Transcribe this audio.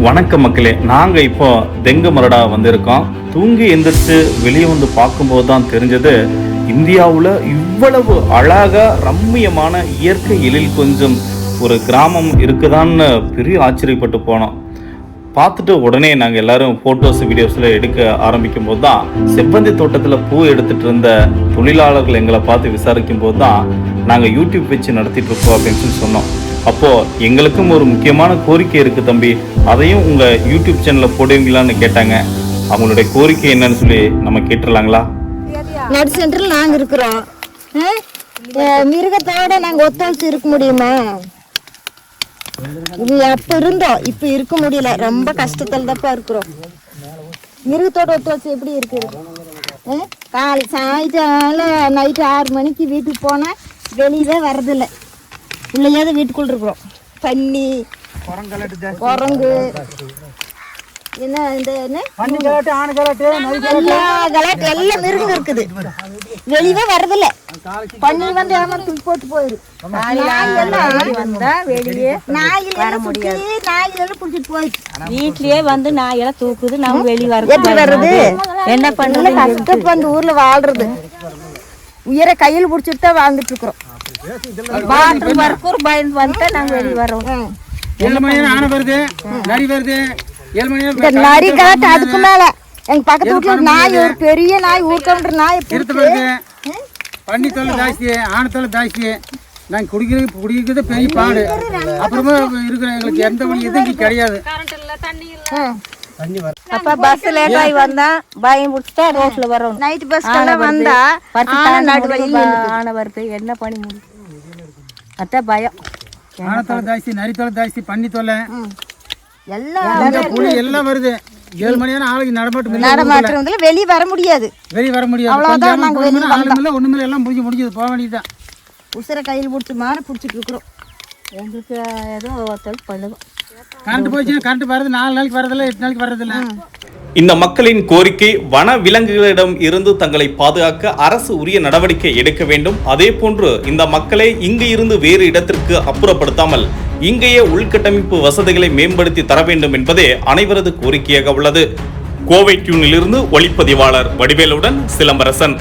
வணக்கம் மக்களே, நாங்கள் இப்போ தெங்கு மரடா வந்திருக்கோம். தூங்கி எந்திரிச்சு வெளியே வந்து பார்க்கும்போது தான் தெரிஞ்சது, இந்தியாவில் இவ்வளவு அழகாக ரம்மியமான இயற்கை எழில் கொஞ்சம் ஒரு கிராமம் இருக்குதான்னு பெரிய ஆச்சரியப்பட்டு போனோம். பார்த்துட்டு உடனே நாங்கள் எல்லோரும் ஃபோட்டோஸ் வீடியோஸில் எடுக்க ஆரம்பிக்கும் போது தான் செவ்வந்தி தோட்டத்தில் பூ எடுத்துகிட்டு இருந்த தொழிலாளர்கள் எங்களை பார்த்து விசாரிக்கும் போது தான் நாங்கள் யூடியூப் வச்சு நடத்திட்டு இருக்கோம் அப்படின்னு சொல்லி சொன்னோம். அப்போது எங்களுக்கும் ஒரு முக்கியமான கோரிக்கை இருக்குது தம்பி, அதையும் உங்கள் யூடியூப் சேனலில் போடுவீங்களான்னு கேட்டாங்க. அவங்களுடைய கோரிக்கை என்னன்னு சொல்லி நம்ம கேட்டுடலாங்களா? நட் சென்டரில் நாங்கள் இருக்கிறோம். மிருகத்தோட நாங்கள் ஒத்துழைச்சு இருக்க முடியுமா? இது அப்போ இருந்தோம், இப்போ இருக்க முடியல. ரொம்ப கஷ்டத்தில் தப்பா இருக்கிறோம். மிருகத்தோட ஒத்துழைச்சு எப்படி இருக்குது? காலை சாயங்காலம் நைட்டு 6 மணிக்கு வீட்டுக்கு போனால் வெளியவே வர்றதில்லை. உள்ளேயாவது வீட்டுக்குள்ள இருக்கிறோம். பன்னி, குரங்கு, என்ன இந்த எல்லாம் மிருகம் இருக்குது. வெளியவே வர்றதில்ல. பன்னி வந்து ஏமா தூக்கி போட்டு போயிரு. வீட்லயே வந்து நாயெல்லாம் தூக்குது. நம்ம வெளியே வர்றது என்ன பண்ணல? கஷ்டப்பட்டு அந்த ஊர்ல வாழ்றது. உயிரை கையில் பிடிச்சிட்டு தான் வாழ்ந்துட்டு இருக்கிறோம். பாத்ரூம் வரைக்கும் பயந்து வந்து நாங்க வெளியே வரோம். நரி காட்டு அதுக்கு மேல எங்க பக்கத்து வீட்டுல நாய், ஒரு பெரிய நாய், ஊர்க்கன்ற நாய் பண்ணி தொல்லை ஜாஸ்தி, ஆன தொல்லை ஜாஸ்தி. நாங்கள் குடிக்கிறது பெரிய பாடு. அப்புறமா இருக்கிற எங்களுக்கு எந்த வழி எதுவும் கிடையாது. அப்ப பஸ் லேட் ஆகி வந்தா பயம் பிடிச்சிட்டா ரோட்ல வரோம். நைட் பஸ் வந்தா ஆன வருது, என்ன பண்ணி முடியும்? அதான் பயம். ஆனத்தொலை ஜாஸ்தி, நரித்தொலை ஜாஸ்தி, பண்ணி தொல்லை எல்லாம் புலி எல்லாம் வருது. 7 மணியான ஆளுக்கு நடமாட்டம் வெளியே வர முடியாது. வெளியே வர முடியாது. ஒண்ணுமே எல்லாம் முடிஞ்சது போக வேண்டியதுதான். உசுர கையில் பிடிச்சி மாற பிடிச்சிட்டு இருக்கிறோம். எங்களுக்கு ஏதோ ஒருத்தருக்கு பண்ணுவோம். கரண்ட் போயிடுச்சு, கரண்ட் வருது. 4 நாளைக்கு வரதில்லை, 8 நாளைக்கு வரதில்லை. இந்த மக்களின் கோரிக்கை, வன விலங்குகளிடம் இருந்து தங்களை பாதுகாக்க அரசு உரிய நடவடிக்கை எடுக்க வேண்டும். அதே போன்று இந்த மக்களை இங்கு இருந்து வேறு இடத்திற்கு அப்புறப்படுத்தாமல் இங்கேயே உள்கட்டமைப்பு வசதிகளை மேம்படுத்தி தர வேண்டும் என்பதே அனைவரது கோரிக்கையாக உள்ளது. கோவை டியூனிலிருந்து ஒளிப்பதிவாளர் வடிவேலுடன் சிலம்பரசன்.